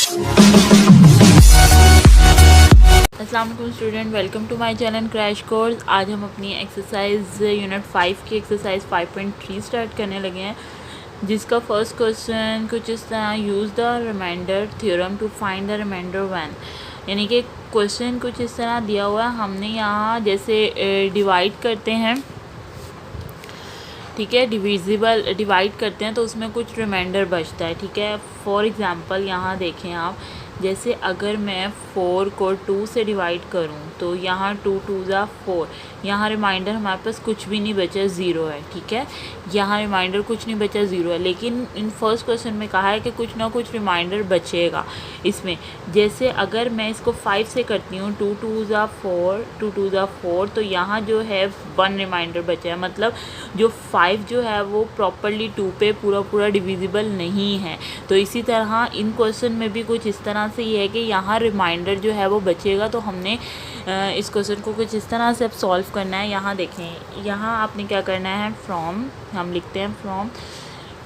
अस्सलाम वालेकुम student, welcome to my channel crash course. आज हम अपनी एक्सरसाइज यूनिट 5 की एक्सरसाइज 5.3 स्टार्ट करने लगे हैं, जिसका फर्स्ट क्वेश्चन कुछ इस तरह, use the remainder theorem to find the remainder one. यानी कि क्वेश्चन कुछ इस तरह दिया हुआ है। हमने यहाँ जैसे डिवाइड करते हैं, ठीक है, डिवाइड करते हैं तो उसमें कुछ रिमाइंडर बचता है, ठीक है। फॉर एग्ज़ाम्पल यहाँ देखें आप, जैसे अगर मैं 4 को 2 से डिवाइड करूँ तो यहाँ 2 2 ज़ा 4, यहाँ रिमाइंडर हमारे पास कुछ भी नहीं बचा, ज़ीरो है, ठीक है। यहाँ रिमाइंडर कुछ नहीं बचा, ज़ीरो है। लेकिन इन फर्स्ट क्वेश्चन में कहा है कि कुछ ना कुछ रिमाइंडर बचेगा इसमें। जैसे अगर मैं इसको 5 से करती हूँ, 2 2 ज़ा 4, 2 2 ज़ा 4, तो यहाँ जो है 1 रिमाइंडर बचा है। मतलब जो 5 जो है वो प्रॉपरली 2 पे पूरा डिविजिबल नहीं है। तो इसी तरह इन क्वेश्चन में भी कुछ इस तरह से ये है कि यहाँ रिमाइंडर जो है वो बचेगा। तो हमने इस क्वेश्चन को कुछ इस तरह से अब सॉल्व करना है। यहाँ देखें, यहाँ आपने क्या करना है, फ्रॉम, हम लिखते हैं फ्रॉम,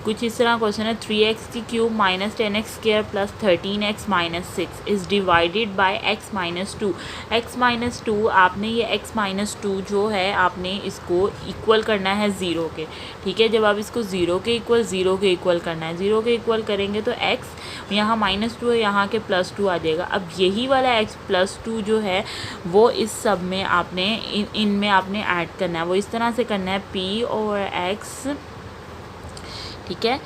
कुछ इस तरह क्वेश्चन है, 3x की cube minus 10x square plus 13x minus 6 is divided by x minus 2। x minus 2, आपने ये x माइनस 2 जो है आपने इसको इक्वल करना है ज़ीरो के, ठीक है। जब आप इसको ज़ीरो के इक्वल करना है, ज़ीरो के इक्वल करेंगे तो x यहाँ माइनस 2 है, यहाँ के प्लस 2 आ जाएगा। अब यही वाला x प्लस 2 जो है वो इस सब में आपने इनमें आपने ऐड करना है। वो इस तरह से करना है, p और x, ठीक है,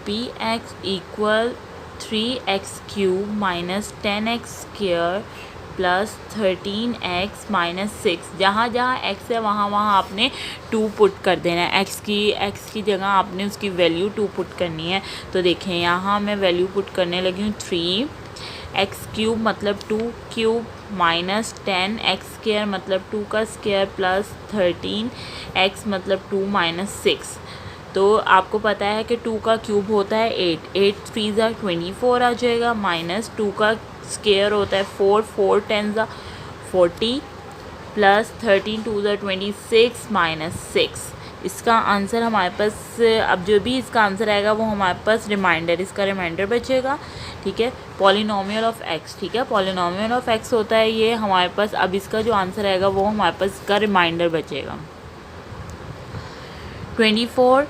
P x equal 3x cube minus 10x square plus 13x minus 6। जहाँ जहाँ x है वहाँ वहाँ आपने 2 पुट कर देना है। x की जगह आपने उसकी वैल्यू 2 पुट करनी है। तो देखें, यहाँ मैं वैल्यू पुट करने लगी हूँ 3x क्यूब मतलब 2 क्यूब माइनस 10x स्क्वायर मतलब 2 का स्क्वायर प्लस 13x मतलब 2 माइनस 6। तो आपको पता है कि 2 का क्यूब होता है 8, 8 3 ज़ा 24 आ जाएगा, माइनस 2 का स्क्वायर होता है 4, 4 10 ज़ा 40 प्लस 13 2 ज़ा 26 माइनस 6। इसका आंसर हमारे पास, अब जो भी इसका आंसर आएगा वो हमारे पास रिमाइंडर, इसका रिमाइंडर बचेगा, ठीक है। पॉलिनोमियल ऑफ x, ठीक है, पॉलिनोमियल ऑफ x होता है ये हमारे पास। अब इसका जो आंसर आएगा वो हमारे पास इसका रिमाइंडर बचेगा। 24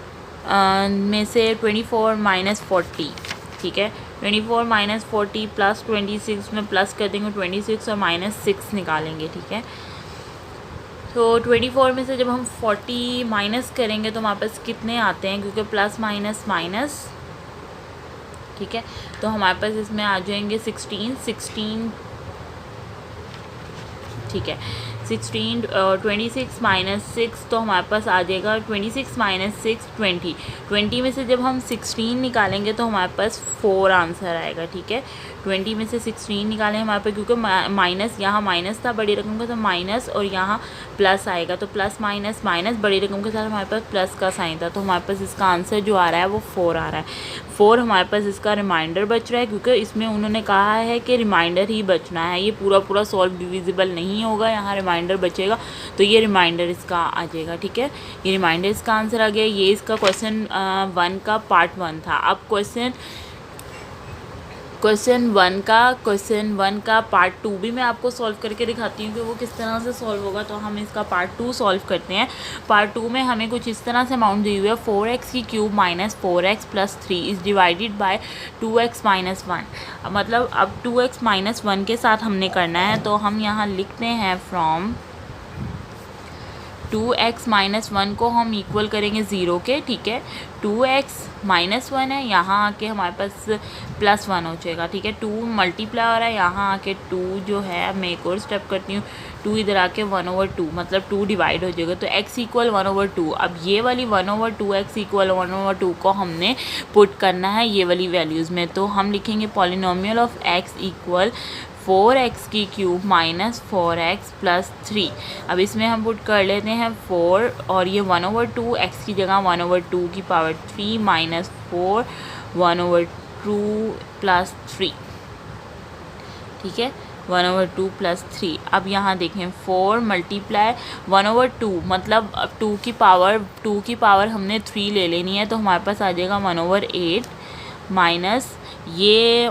में से 24 माइनस 40, ठीक है, 24 माइनस 40 प्लस 26 में प्लस कर देंगे 26 और माइनस 6 निकालेंगे, ठीक है। तो 24 में से जब हम 40 माइनस करेंगे तो हमारे पास कितने आते हैं, क्योंकि प्लस माइनस माइनस, ठीक है। तो हमारे पास इसमें आ जाएंगे 16, ठीक है, 16 26 माइनस 6, तो हमारे पास आ जाएगा 26 माइनस 6 20। 20 में से जब हम 16 निकालेंगे तो हमारे पास 4 आंसर आएगा, ठीक है। 20 में से 16 निकालें हमारे पास, क्योंकि माइनस, यहाँ माइनस था बड़ी रकम का तो माइनस, और यहाँ प्लस आएगा तो प्लस माइनस माइनस, बड़ी रकम के साथ हमारे पास प्लस का साइन था। तो हमारे पास इसका आंसर जो आ रहा है वो 4 आ रहा है। 4 हमारे पास इसका रिमाइंडर बच रहा है, क्योंकि इसमें उन्होंने कहा है कि रिमाइंडर ही बचना है, ये पूरा सॉल्व डिविजिबल नहीं होगा, यहाँ रिमाइंडर बचेगा। तो ये रिमाइंडर इसका आ जाएगा, ठीक है। ये रिमाइंडर इसका आंसर आ गया। ये इसका क्वेश्चन 1 का पार्ट 1 था। अब क्वेश्चन वन का पार्ट 2 भी मैं आपको सॉल्व करके दिखाती हूँ कि वो किस तरह से सॉल्व होगा। तो हम इसका पार्ट 2 सॉल्व करते हैं। पार्ट 2 में हमें कुछ इस तरह से अमाउंट दी हुई है, 4x की cube minus 4x plus 3 is divided by 2x minus 1। मतलब अब 2x माइनस 1 के साथ हमने करना है। तो हम यहाँ लिखते हैं फ्रॉम 2x माइनस 1 को हम इक्वल करेंगे ज़ीरो के, ठीक है। 2x माइनस 1 है, यहाँ आके हमारे पास प्लस 1 हो जाएगा, ठीक है। 2 मल्टीप्लाई हो रहा है, यहाँ आके 2 जो है, अब मैं एक और स्टेप करती हूँ, 2 इधर आके 1/2 मतलब 2 डिवाइड हो जाएगा। तो x इक्वल 1/2। अब ये वाली 1/2 x इक्वल 1/2 को हमने पुट करना है ये वाली वैल्यूज़ में। तो हम लिखेंगे polynomial of x equal 4x की क्यूब माइनस 4x प्लस 3। अब इसमें हम पुट कर लेते हैं 4 और ये 1/2, x की जगह 1/2 की पावर 3 माइनस 4 1/2 प्लस 3, ठीक है, 1/2 प्लस 3। अब यहाँ देखें 4 मल्टीप्लाई 1/2 मतलब 2 की पावर हमने 3 ले लेनी है। तो हमारे पास आ जाएगा 1/8 माइनस ये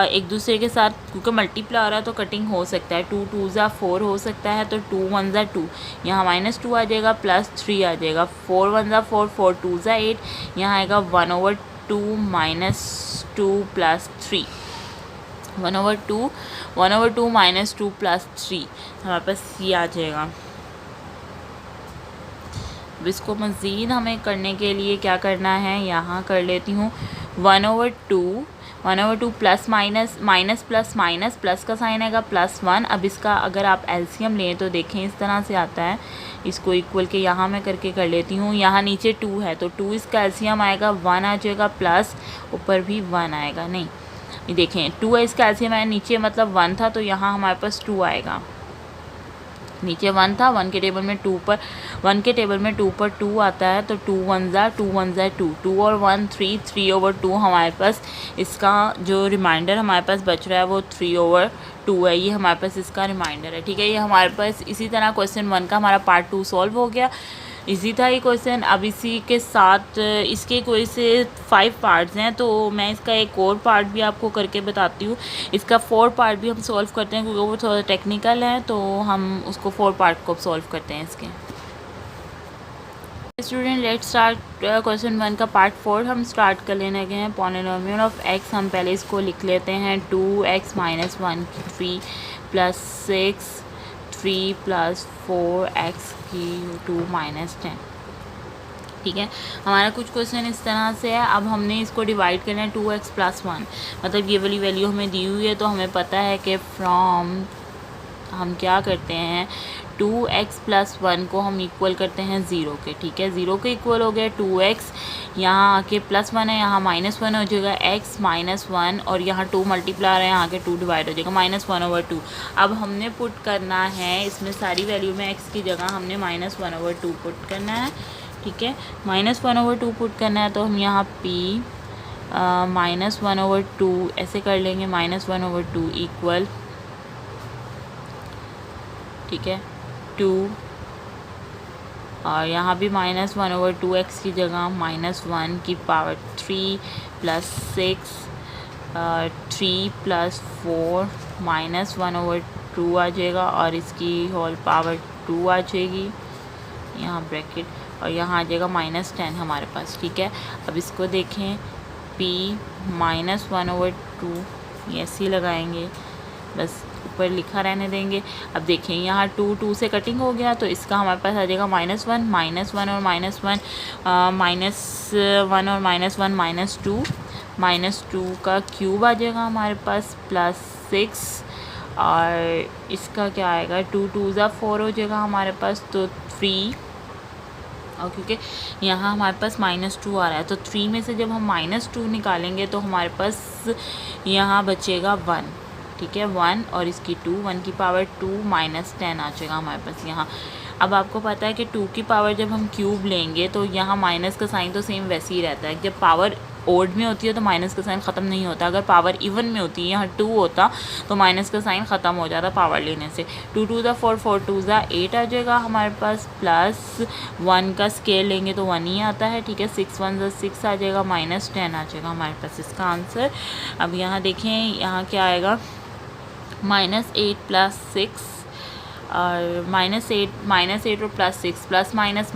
एक दूसरे के साथ क्योंकि मल्टीप्लाई हो रहा है तो कटिंग हो सकता है, 2 2 ज़ा 4 हो सकता है, तो 2 1 ज़ा 2, यहाँ -2 आ जाएगा प्लस 3 आ जाएगा, 4 1 ज़ा 4, 4 2 ज़ा 8, यहाँ आएगा 1/2 -2 प्लस 3, 1/2 -2 प्लस 3 हमारे पास ये आ जाएगा। अब इसको मज़ीद हमें करने के लिए क्या करना है, यहाँ कर लेती हूँ 1/2 प्लस माइनस प्लस का साइन आएगा +1। अब इसका अगर आप एलसीएम लें तो देखें इस तरह से आता है, इसको इक्वल के यहाँ मैं करके कर लेती हूँ, यहाँ नीचे 2 है तो 2 इसका एलसीएम आएगा 1 आ जाएगा, प्लस ऊपर भी 1 आएगा, नहीं ये देखें 2 है इसका एलसीएम आया, नीचे मतलब 1 था तो यहाँ हमारे पास 2 आएगा, नीचे 1 था, 1 के टेबल में 2 पर 2 आता है तो 2 1 ज़ा 2, 2 और 1 3, 3/2 हमारे पास इसका जो रिमाइंडर हमारे पास बच रहा है वो 3/2 है, ये हमारे पास इसका रिमाइंडर है। ठीक है, ये हमारे पास इसी तरह क्वेश्चन 1 का हमारा पार्ट 2 सॉल्व हो गया। इजी था ये क्वेश्चन। अब इसी के साथ इसके कोई से 5 पार्ट्स हैं तो मैं इसका एक और पार्ट भी आपको करके बताती हूँ। इसका 4 पार्ट भी हम सॉल्व करते हैं क्योंकि वो थोड़ा टेक्निकल है, तो हम उसको 4 पार्ट को सॉल्व करते हैं इसके। स्टूडेंट लेट्स स्टार्ट क्वेश्चन 1 का पार्ट 4 हम स्टार्ट कर लेने गए हैं। पॉलिनोमियल ऑफ x, हम पहले इसको लिख लेते हैं 2x - 1 3 + 6 3 + 4x³ 2 - 10। ठीक है, हमारा कुछ क्वेश्चन इस तरह से है। अब हमने इसको डिवाइड करना है 2x + 1, मतलब ये वाली वैल्यू हमें दी हुई है तो हमें पता है कि फ्रॉम हम क्या करते हैं 2x + 1 को हम इक्वल करते हैं 0 के। ठीक है, 0 के इक्वल हो गया 2x, यहाँ आके +1 है, यहाँ -1 हो जाएगा x - 1 और यहाँ 2 मल्टीप्लाई है, यहाँ के 2 डिवाइड हो जाएगा -1/2। अब हमने पुट करना है इसमें सारी वैल्यू में x की जगह हमने -1/2 पुट करना है। ठीक है, -1/2 पुट करना है तो हम यहाँ p -1/2 ऐसे कर लेंगे, -1/2 इक्वल, ठीक है 2 और यहाँ भी -1/2 x की जगह -1 की पावर 3 + 6 3 + 4 -1/2 आ जाएगा और इसकी होल पावर 2 आ जाएगी, यहाँ ब्रैकेट, और यहाँ आ जाएगा -10 हमारे पास। ठीक है, अब इसको देखें p -1/2 ये ऐसे ही लगाएंगे, बस ऊपर लिखा रहने देंगे। अब देखें यहाँ 2 2 से कटिंग हो गया तो इसका हमारे पास आ जाएगा -1 -1 और -1 -1 और -2 का क्यूब आ जाएगा हमारे पास, +6 और इसका क्या आएगा 2 2 ज़ा 4 हो जाएगा हमारे पास, तो 3, और क्योंकि यहाँ हमारे पास -2 आ रहा है तो 3 में से जब हम -2 निकालेंगे तो हमारे पास यहाँ बचेगा 1। ठीक है, 1 और इसकी 2, 1 की पावर 2 -10 आ जाएगा हमारे पास यहाँ। अब आपको पता है कि 2 की पावर जब हम क्यूब लेंगे तो यहाँ माइनस का साइन तो सेम वैसे ही रहता है। जब पावर ओड में होती है तो माइनस का साइन ख़त्म नहीं होता, अगर पावर इवन में होती है यहाँ 2 होता तो माइनस का साइन ख़त्म हो जाता पावर लेने से। 2 2 ज़ा 4, 4 2 ज़ा 8 आ जाएगा हमारे पास, +1 का स्केयर लेंगे तो 1 ही आता है। ठीक है, 6 1 ज़ा 6 आ जाएगा, -10 आ जाएगा हमारे पास इसका आंसर। अब यहाँ देखें यहाँ क्या आएगा -8 + 6 और -8 और +6 प्लस माइनस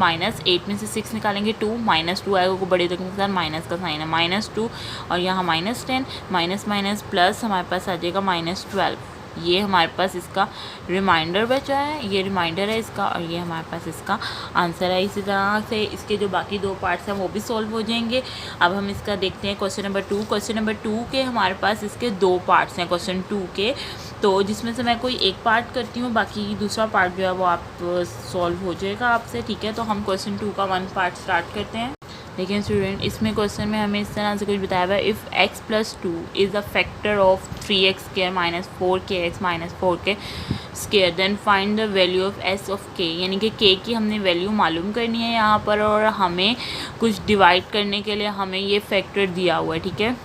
8 में से 6 निकालेंगे 2 -2 आएगा को बड़े तक के साथ माइनस का साइन है -2 और यहाँ -10 माइनस प्लस हमारे पास आ जाएगा -12। ये हमारे पास इसका रिमाइंडर बचा है, ये रिमाइंडर है इसका और ये हमारे पास इसका आंसर है। इसी तरह से इसके जो बाकी 2 पार्ट्स हैं वो भी सॉल्व हो जाएंगे। अब हम इसका देखते हैं क्वेश्चन नंबर 2। क्वेश्चन नंबर 2 के हमारे पास इसके 2 पार्ट्स हैं क्वेश्चन 2 के, तो जिसमें से मैं कोई एक पार्ट करती हूँ, बाकी दूसरा पार्ट जो है वो आप सॉल्व हो जाएगा आपसे। ठीक है, तो हम क्वेश्चन 2 का 1 पार्ट स्टार्ट करते हैं। देखिए स्टूडेंट, इसमें क्वेश्चन में हमें इस तरह से कुछ बताया हुआ है, if x + 2 is the factor of 3x² - 4kx - 4k² then find the value of s of k, यानी कि k की हमने वैल्यू मालूम करनी है यहाँ पर और हमें कुछ डिवाइड करने के लिए हमें ये फैक्टर दिया हुआ है। ठीक है,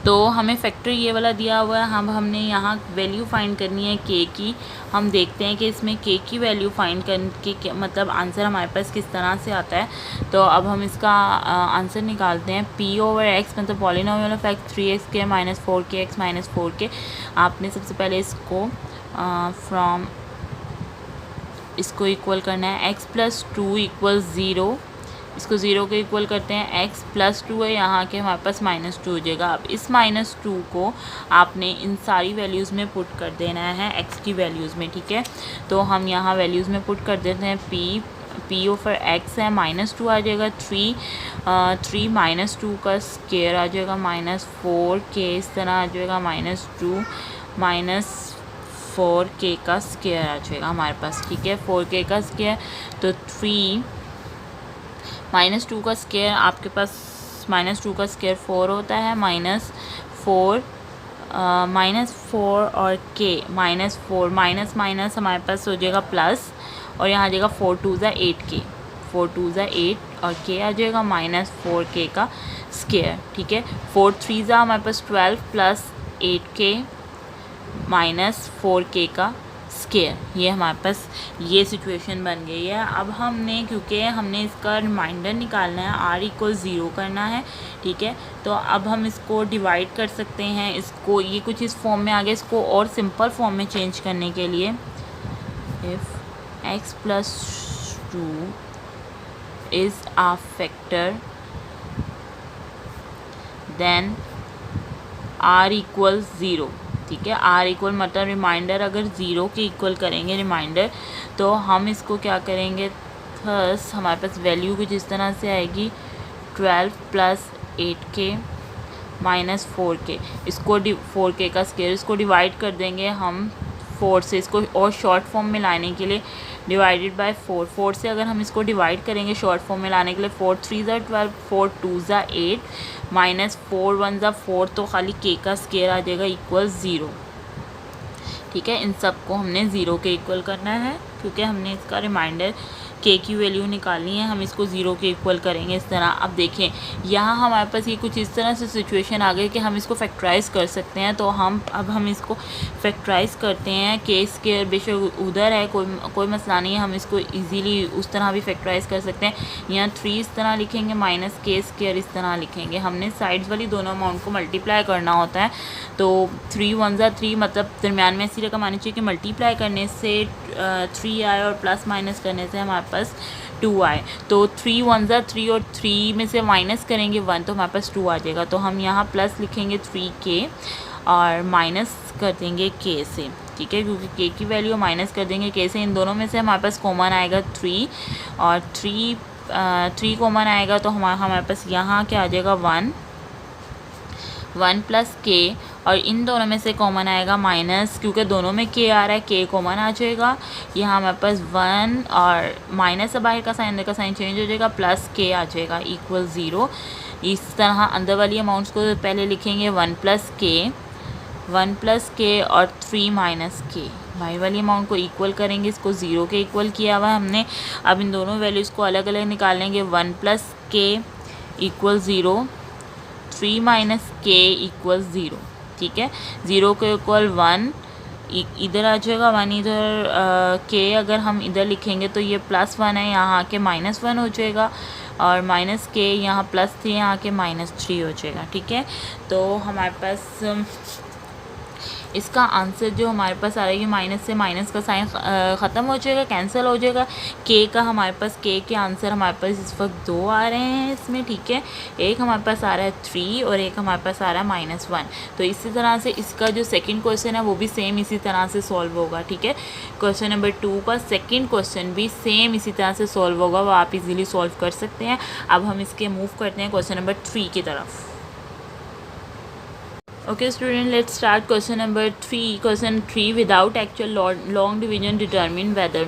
तो हमें फैक्टर ये वाला दिया हुआ है, हमने यहाँ वैल्यू फाइंड करनी है के की। हम देखते हैं कि इसमें के की वैल्यू फाइंड करने के मतलब आंसर हमारे पास किस तरह से आता है। तो अब हम इसका आंसर निकालते हैं। p/x मतलब polynomial of x 3x² - 4kx - 4k। आपने सबसे पहले इसको इक्वल करना है। x + 2 = 0, इसको 0 के इक्वल करते हैं। x + 2 है, यहाँ के हमारे पास -2 हो जाएगा। अब इस -2 को आपने इन सारी वैल्यूज़ में पुट कर देना है, x की वैल्यूज़ में, ठीक है। तो हम यहाँ वैल्यूज़ में पुट कर देते हैं। p/x है -2 आ जाएगा, 3 -2 का स्क्वायर आ जाएगा -4k, इस तरह आ जाएगा -2 -4k का स्क्वायर आ जाएगा हमारे पास, ठीक है। 4k का स्क्वायर, तो 3 -2 का स्क्वायर आपके पास -2 का स्क्वायर 4 होता है, -4 और k -4 माइनस माइनस हमारे पास हो जाएगा प्लस, और यहाँ आ जाएगा 4 2 ज़ा 8k, 4 2 ज़ा 8 और k आ जाएगा -4k का स्क्वायर, ठीक है। 4 3 ज़ा हमारे पास 12 प्लस 8k -4k का स्क्वायर। ये हमारे पास ये सिचुएशन बन गई है। अब क्योंकि हमने इसका रिमाइंडर निकालना है, r = 0 करना है, ठीक है। तो अब हम इसको डिवाइड कर सकते हैं। इसको ये कुछ इस फॉर्म में आ गया, इसको और सिंपल फॉर्म में चेंज करने के लिए if x + 2 is a factor then r = 0, ठीक है। r मतलब रिमाइंडर अगर 0 के इक्वल करेंगे रिमाइंडर, तो हम इसको क्या करेंगे, थस हमारे पास वैल्यू कुछ इस तरह से आएगी 12 + 8k -4k, इसको 4k का स्क्वायर, इसको डिवाइड कर देंगे हम 4 से। इसको और शॉर्ट फॉर्म में लाने के लिए डिवाइडेड बाय 4 से अगर हम इसको डिवाइड करेंगे शॉर्ट फॉर्म में लाने के लिए, 4 3 ज़ा 12, 4 2 ज़ा 8 -4 1 ज़ा 4, तो खाली k का स्क्वायर आ जाएगा =0, ठीक है। इन सब को हमने 0 के इक्वल करना है, क्योंकि हमने इसका रिमाइंडर k की वैल्यू निकालनी है। हम इसको 0 के इक्वल करेंगे इस तरह। अब देखें यहाँ हमारे पास ये कुछ इस तरह से सिचुएशन आ गई कि हम इसको फैक्टराइज़ कर सकते हैं। तो हम इसको फैक्टराइज़ करते हैं। k स्क्वायर बेशक उधर है, कोई मसला नहीं है, हम इसको इजीली उस तरह भी फैक्टराइज़ कर सकते हैं। यहाँ 3 इस तरह लिखेंगे, -k स्क्वायर इस तरह लिखेंगे। हमने साइड्स वाली दोनों अमाउंट को मल्टीप्लाई करना होता है। तो 3 1 ज़ा 3 मतलब दरमियान में ऐसी रकम आनी चाहिए कि मल्टीप्लाई करने से 3 आए और प्लस माइनस करने से हमारे पास 2 आए। तो 3 1 ज़ा 3 और 3 में से माइनस करेंगे 1, तो हमारे पास 2 आ जाएगा। तो हम यहाँ प्लस लिखेंगे 3k और माइनस कर देंगे k से, ठीक है, क्योंकि k की वैल्यू माइनस कर देंगे k से। इन दोनों में से हमारे पास कॉमन आएगा 3, और 3 कॉमन आएगा, तो हमारे पास यहाँ क्या आ जाएगा 1 + k, और इन दोनों में से कॉमन आएगा माइनस, क्योंकि दोनों में k आ रहा है, k कॉमन आ जाएगा। यहाँ हमारे पास 1 और माइनस से बाहर का साइन, अंदर का साइन चेंज हो जाएगा, प्लस k आ जाएगा =0। इस तरह अंदर वाली अमाउंट्स को पहले लिखेंगे 1 + k और 3 - k। बाई वाली अमाउंट को इक्वल करेंगे, इसको 0 के इक्वल किया हुआ है हमने। अब इन दोनों वैल्यूज़ को अलग अलग निकालेंगे। 1 + k = 0, 3 - k = 0, ठीक है। 0 के इक्वल 1 इधर आ जाएगा, 1 इधर, k अगर हम इधर लिखेंगे तो ये +1 है, यहाँ आके -1 हो जाएगा, और -k यहाँ +3 यहाँ आके -3 हो जाएगा, ठीक है। तो हमारे पास इसका आंसर जो हमारे पास आ रहा है कि माइनस से माइनस का साइन ख़त्म हो जाएगा, कैंसिल हो जाएगा। k का हमारे पास k के आंसर हमारे पास इस वक्त 2 आ रहे हैं इसमें, ठीक है। एक हमारे पास आ रहा है 3 और एक हमारे पास आ रहा है -1। तो इसी तरह से इसका जो सेकंड क्वेश्चन है वो भी सेम इसी तरह से सॉल्व होगा, ठीक है। क्वेश्चन नंबर 2 का सेकंड क्वेश्चन भी सेम इसी तरह से सॉल्व होगा, वो आप इजीली सॉल्व कर सकते हैं। अब हम इसके मूव करते हैं क्वेश्चन नंबर 3 की तरफ। Okay student, let's start question number 3. Question 3, without actual long division determine whether।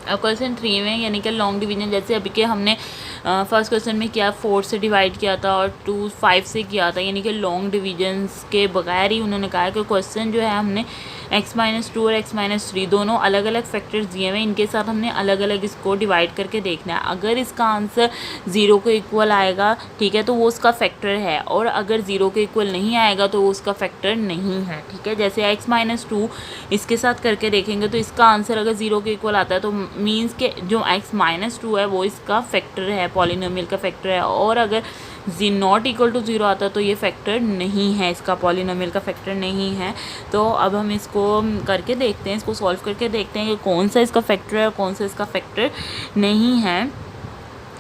अब क्वेश्चन 3 में यानी कि लॉन्ग डिवीजन, जैसे अभी के हमने फर्स्ट क्वेश्चन में किया 4 से डिवाइड किया था और 5 से किया था, यानी कि लॉन्ग डिवीजन्स के बगैर ही उन्होंने कहा कि क्वेश्चन जो है हमने x-2 और x-3 दोनों अलग अलग फैक्टर्स दिए हुए हैं, इनके साथ हमने अलग अलग इसको डिवाइड करके देखना है। अगर इसका आंसर 0 के इक्वल आएगा, ठीक है, तो वो उसका फैक्टर है, और अगर 0 के इक्वल नहीं आएगा तो वो उसका फैक्टर नहीं है, ठीक है। जैसे x-2 इसके साथ करके देखेंगे तो इसका आंसर अगर 0 के इक्वल आता है तो मीन्स के जो x-2 है वो इसका फैक्टर है, पॉलिनोमियल का फैक्टर है, और अगर नॉट इक्वल टू 0 आता है तो ये फैक्टर नहीं है, इसका पॉलिनोमियल का फैक्टर नहीं है। तो अब हम इसको करके देखते हैं, इसको सॉल्व करके देखते हैं कि कौन सा इसका फैक्टर है और कौन सा इसका फैक्टर नहीं है।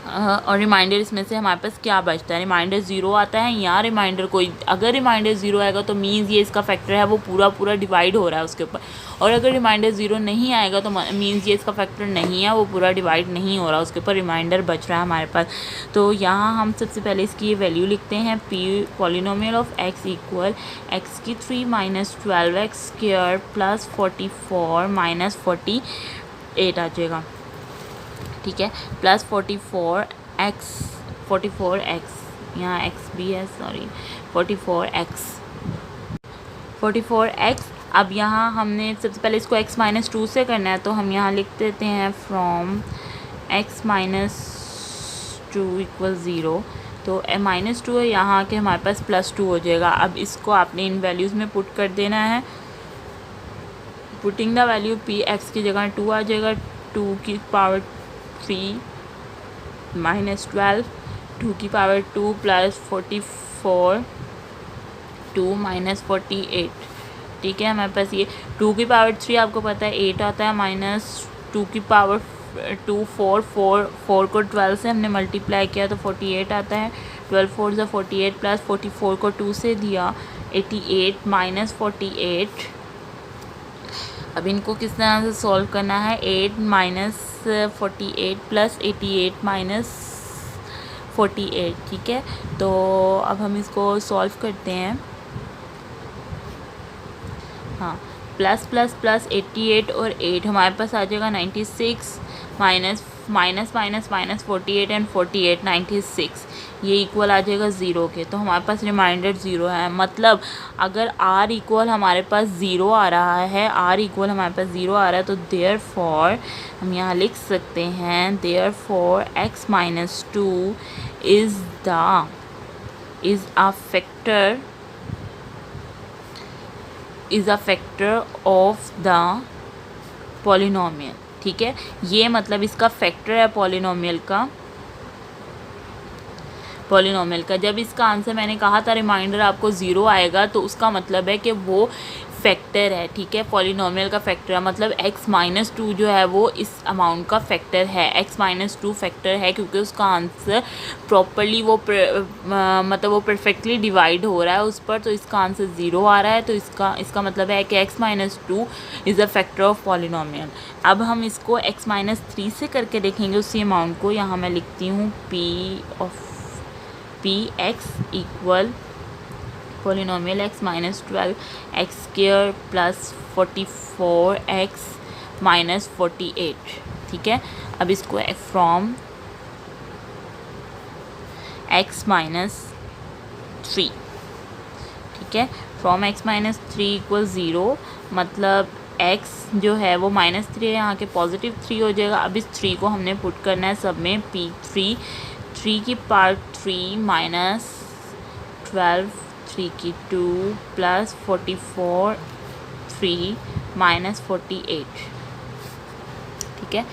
और रिमाइंडर इसमें से हमारे पास क्या बचता है, रिमाइंडर 0 आता है या रिमाइंडर कोई, अगर रिमाइंडर 0 आएगा तो मीन्स ये इसका फैक्टर है, वो पूरा डिवाइड हो रहा है उसके ऊपर, और अगर रिमाइंडर 0 नहीं आएगा तो मीन्स ये इसका फैक्टर नहीं है, वो पूरा डिवाइड नहीं हो रहा, उसके ऊपर रिमाइंडर बच रहा है हमारे पास। तो यहाँ हम सबसे पहले इसकी ये वैल्यू लिखते हैं, P polynomial of x equal x³ minus 12x² plus 44 minus 48 आ जाएगा, ठीक है, प्लस 44x यहाँ x भी है, सॉरी 44x। अब यहाँ हमने सबसे पहले इसको x-2 से करना है, तो हम यहाँ लिख देते हैं फ्रॉम x-2 इक्वल 0, तो -2 है, यहाँ के हमारे पास +2 हो जाएगा। अब इसको आपने इन वैल्यूज़ में पुट कर देना है, putting the value p x की जगह 2 आ जाएगा, 2 की पावर 3 माइनस 12, 2 की पावर 2 प्लस 44, 2 माइनस 48, ठीक है। हमारे पास ये 2 की पावर 3 आपको पता है 8 आता है, माइनस 2 की पावर 2 4 को 12 से हमने मल्टीप्लाई किया तो 48 आता है, 12 4 ज़ा 48 प्लस 44 को 2 से दिया 88 माइनस 48। अब इनको किस तरह से सॉल्व करना है, 8 माइनस 48 प्लस 88 माइनस 48, ठीक है। तो अब हम इसको सॉल्व करते हैं, हाँ, प्लस 88 और 8 हमारे पास आ जाएगा 96, माइनस 48 एंड 48 96, ये इक्वल आ जाएगा 0 के, तो हमारे पास रिमाइंडर 0 है। मतलब अगर r इक्वल हमारे पास 0 आ रहा है, r इक्वल हमारे पास 0 आ रहा है, तो देयरफॉर हम यहाँ लिख सकते हैं, therefore x-2 is a factor of the polynomial, ठीक है। ये मतलब इसका फैक्टर है पॉलिनोमियल का। जब इसका आंसर मैंने कहा था रिमाइंडर आपको 0 आएगा, तो उसका मतलब है कि वो फैक्टर है, ठीक है, पॉलिनोमियल का फैक्टर है। मतलब x-2 जो है वो इस अमाउंट का फैक्टर है, x-2 फैक्टर है क्योंकि उसका आंसर प्रॉपरली मतलब वो परफेक्टली डिवाइड हो रहा है उस पर, तो इसका आंसर 0 आ रहा है। तो इसका मतलब है कि x-2 is a factor of polynomial. अब हम इसको x-3 से करके देखेंगे उसी अमाउंट को। यहाँ मैं लिखती हूँ p(x) equal polynomial x-12 x² plus 44x minus 48, ठीक है। अब इसको फ्रॉम x-3, ठीक है, फ्रॉम x-3 इक्वल 0, मतलब x जो है वो -3 है, यहाँ के पॉजिटिव 3 हो जाएगा। अब इस 3 को हमने पुट करना है सब में, p3 की पावर 3 माइनस 12 3 की 2 प्लस 44 3 माइनस 48, ठीक है।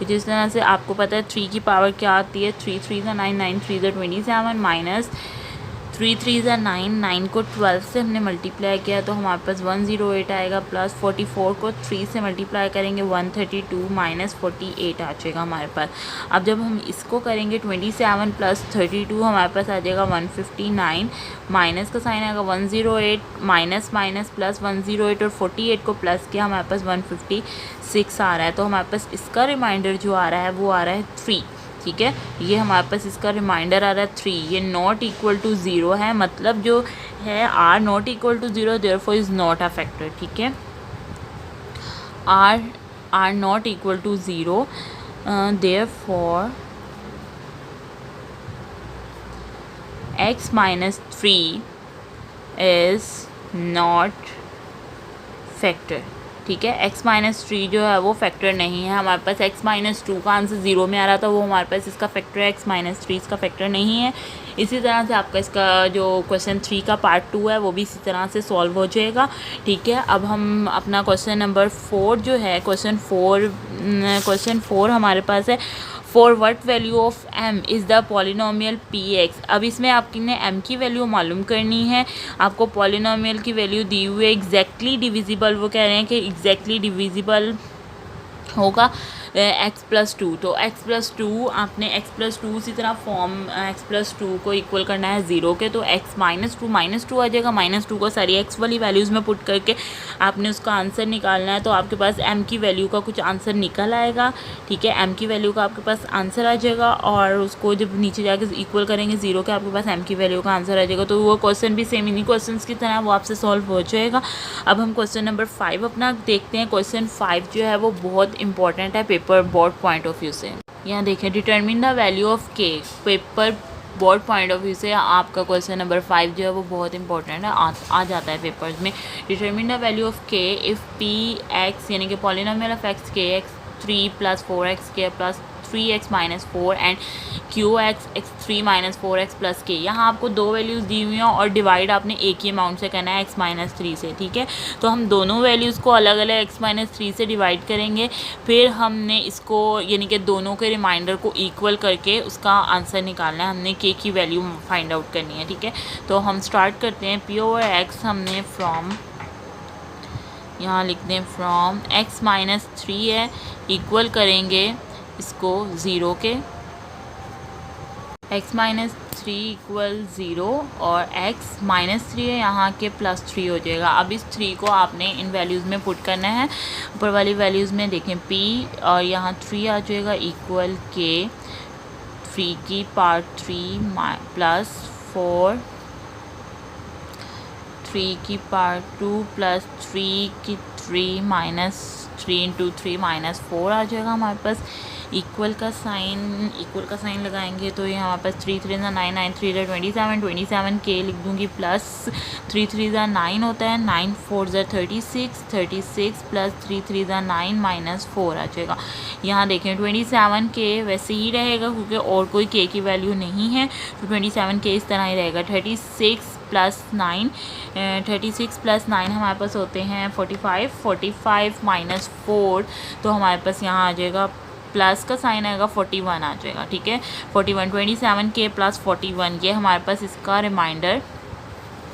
जिस तरह से आपको पता है 3 की पावर क्या आती है, 3 3 ज़ा 9, 9 3 ज़ा 27 माइनस 3 3 ज़ा 9, 9 को 12 से हमने मल्टीप्लाई किया तो हमारे पास 108 आएगा, प्लस 44 को 3 से मल्टीप्लाई करेंगे 132 माइनस 48 आ जाएगा हमारे पास। अब जब हम इसको करेंगे 27 प्लस 32 हमारे पास आ जाएगा 159, माइनस का साइन आएगा 108, माइनस माइनस प्लस 108 और 48 को प्लस किया हमारे पास 156 आ रहा है। तो हमारे पास इसका रिमाइंडर जो आ रहा है वो आ रहा है 3, ठीक है। ये हमारे पास इसका रिमाइंडर आ रहा है 3। ये नॉट इक्वल टू 0 है, मतलब जो है r not equal to 0, therefore is not a factor, ठीक है। r not equal to 0, therefore x-3 is not factor, ठीक है। x-3 जो है वो फैक्टर नहीं है, हमारे पास x-2 का आंसर 0 में आ रहा था, वो हमारे पास इसका फैक्टर है, x-3 इसका फैक्टर नहीं है। इसी तरह से आपका इसका जो क्वेश्चन 3 का पार्ट 2 है वो भी इसी तरह से सॉल्व हो जाएगा, ठीक है। अब हम अपना क्वेश्चन नंबर 4 जो है, क्वेश्चन 4 हमारे पास है, for what value of m is the polynomial px। अब इसमें आपने m की वैल्यू मालूम करनी है, आपको पॉलिनोमियल की वैल्यू दी हुई है, एग्जैक्टली डिविजिबल, वो कह रहे हैं कि एग्जैक्टली डिविजिबल होगा x+2। तो x+2 आपने x+2 उसी तरह फॉर्म x+2 को इक्वल करना है 0 के, तो x -2 आ जाएगा। -2 को सारी x वाली वैल्यूज़ में पुट करके आपने उसका आंसर निकालना है, तो आपके पास m की वैल्यू का कुछ आंसर निकल आएगा, ठीक है। m की वैल्यू का आपके पास आंसर आ जाएगा, और उसको जब नीचे जाके इक्वल करेंगे 0 के, आपके पास m की वैल्यू का आंसर आ जाएगा। तो वो क्वेश्चन भी सेम इन्हीं क्वेश्चन की तरह वो आपसे सॉल्व हो जाएगा। अब हम क्वेश्चन नंबर 5 अपना देखते हैं। क्वेश्चन 5 जो है वो बहुत इंपॉर्टेंट है paper board point of view से। यहाँ देखें, determine the value of k। Paper board point of view से आपका क्वेश्चन नंबर 5 जो है वो बहुत इंपॉर्टेंट है, आ जाता है पेपर्स में। Determine the value of k if p x यानी कि polynomial of x k x 3 + 4x k + 3x - 4 and qx x3 - 4x + k। यहाँ आपको दो वैल्यूज़ दी हुई हैं और डिवाइड आपने एक ही अमाउंट से करना है x - 3 से, ठीक है। तो हम दोनों वैल्यूज़ को अलग अलग x - 3 से डिवाइड करेंगे, फिर हमने इसको यानी कि दोनों के रिमाइंडर को इक्वल करके उसका आंसर निकालना है, हमने k की वैल्यू फाइंड आउट करनी है, ठीक है। तो हम स्टार्ट करते हैं। p/x हमने फ्रॉम, यहाँ लिखते हैं फ्रॉम x - 3 है, इक्वल करेंगे इसको 0 के, x - 3 = 0 और x - 3 है यहाँ के +3 हो जाएगा। अब इस 3 को आपने इन वैल्यूज़ में पुट करना है। ऊपर वाली वैल्यूज़ में देखें p और यहाँ 3 आ जाएगा इक्वल k 3 की पावर 3 + 4 3 की पावर 2 + 3 की 3 - 3 × 3 - 4 आ जाएगा हमारे पास। इक्वल का साइन लगाएंगे तो ये हमारे पास 3 3 9 9 3 27 k लिख दूँगी, प्लस 3 3 9 होता है, 9 4 36 36 + 3 3 9 - 4 आ जाएगा। यहाँ देखें 27 k वैसे ही रहेगा क्योंकि और कोई k की वैल्यू नहीं है, तो 27 k इस तरह ही रहेगा। 36 + 9 हमारे पास होते हैं 45 45 - 4, तो हमारे पास यहाँ आ जाएगा प्लस का साइन आएगा 41 आ जाएगा, ठीक है। 41 27 k + 41 ये हमारे पास इसका रिमाइंडर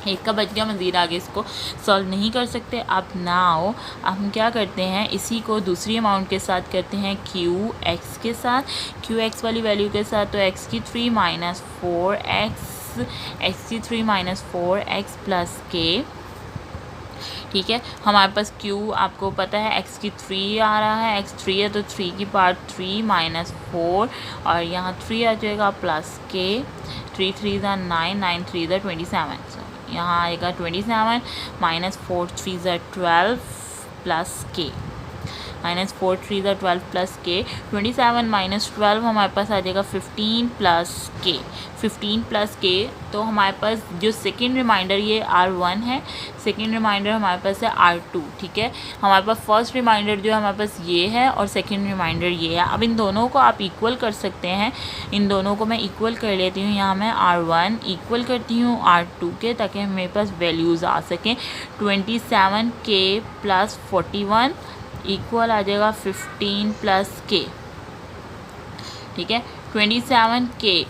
एक का बच गया, मज़ीद आगे इसको सॉल्व नहीं कर सकते। अब नाउ अब हम क्या करते हैं, इसी को दूसरी अमाउंट के साथ करते हैं qx के साथ, qx वाली वैल्यू के साथ। तो x की 3 - 4x x की 3 - 4x + k, ठीक है। हमारे पास q आपको पता है x की 3 आ रहा है, x 3 है तो 3 की पावर 3 - 4 और यहाँ 3 आ जाएगा प्लस k 3 3 9 9 3 27, यहाँ आएगा 27 - 4 3 12 प्लस k -4 3 12 प्लस k। 27 - 12 हमारे पास आ जाएगा 15 प्लस k 15 प्लस k। तो हमारे पास जो सेकेंड रिमाइंडर ये R1 है, सेकेंड रिमाइंडर हमारे पास है R2, ठीक है। हमारे पास फर्स्ट रिमाइंडर जो है हमारे पास ये है और सेकेंड रिमाइंडर ये है। अब इन दोनों को आप इक्वल कर सकते हैं, इन दोनों को मैं इक्वल कर लेती हूँ। यहाँ मैं R1 इक्वल करती हूँ R2 के, ताकि मेरे पास वैल्यूज़ आ सकें। 27 k + 41 इक्वल आ जाएगा 15 प्लस k, ठीक है। 27 k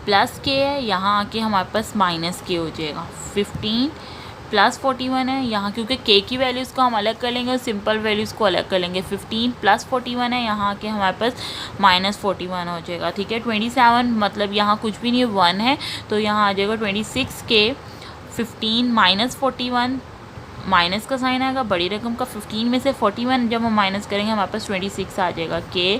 प्लस k है, यहाँ आके हमारे पास माइनस k हो जाएगा। 15 प्लस 41 है, यहाँ क्योंकि k की वैल्यूज़ को हम अलग कर लेंगे और सिंपल वैल्यूज़ को अलग कर लेंगे। 15 प्लस 41 है, यहाँ आके हमारे पास -41 हो जाएगा, ठीक है। 27 मतलब यहाँ कुछ भी नहीं 1 है, तो यहाँ आ जाएगा 26 k 15 - 41 माइनस का साइन आएगा बड़ी रकम का। 15 में से 41 जब हम माइनस करेंगे हमारे पास 26 आ जाएगा। के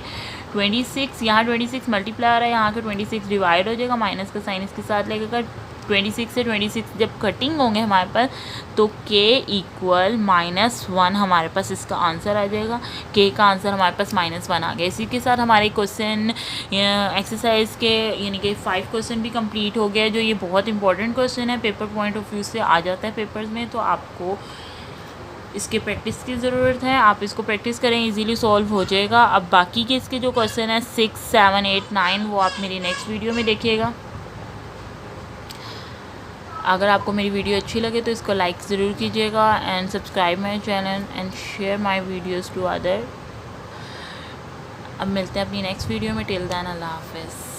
26 यहाँ 26 मल्टीप्लाई आ रहा है, यहाँ के 26 डिवाइड हो जाएगा, माइनस का साइन इसके साथ लगेगा। 26 से 26 जब कटिंग होंगे हमारे पास तो k = -1 हमारे पास इसका आंसर आ जाएगा। k का आंसर हमारे पास -1 आ गया। इसी के साथ हमारे क्वेश्चन एक्सरसाइज के यानी कि 5 क्वेश्चन भी कंप्लीट हो गया, जो ये बहुत इंपॉर्टेंट क्वेश्चन है, पेपर पॉइंट ऑफ व्यू से आ जाता है पेपर्स में। तो आपको इसके प्रैक्टिस की ज़रूरत है, आप इसको प्रैक्टिस करें, इजीली सॉल्व हो जाएगा। अब बाकी के इसके जो क्वेश्चन है 6, 7, 8, 9 वो आप मेरी नेक्स्ट वीडियो में देखिएगा। अगर आपको मेरी वीडियो अच्छी लगे तो इसको लाइक ज़रूर कीजिएगा and subscribe my channel and share my videos to other. अब मिलते हैं अपनी नेक्स्ट वीडियो में। टिल देन अल्लाह हाफ़िज़।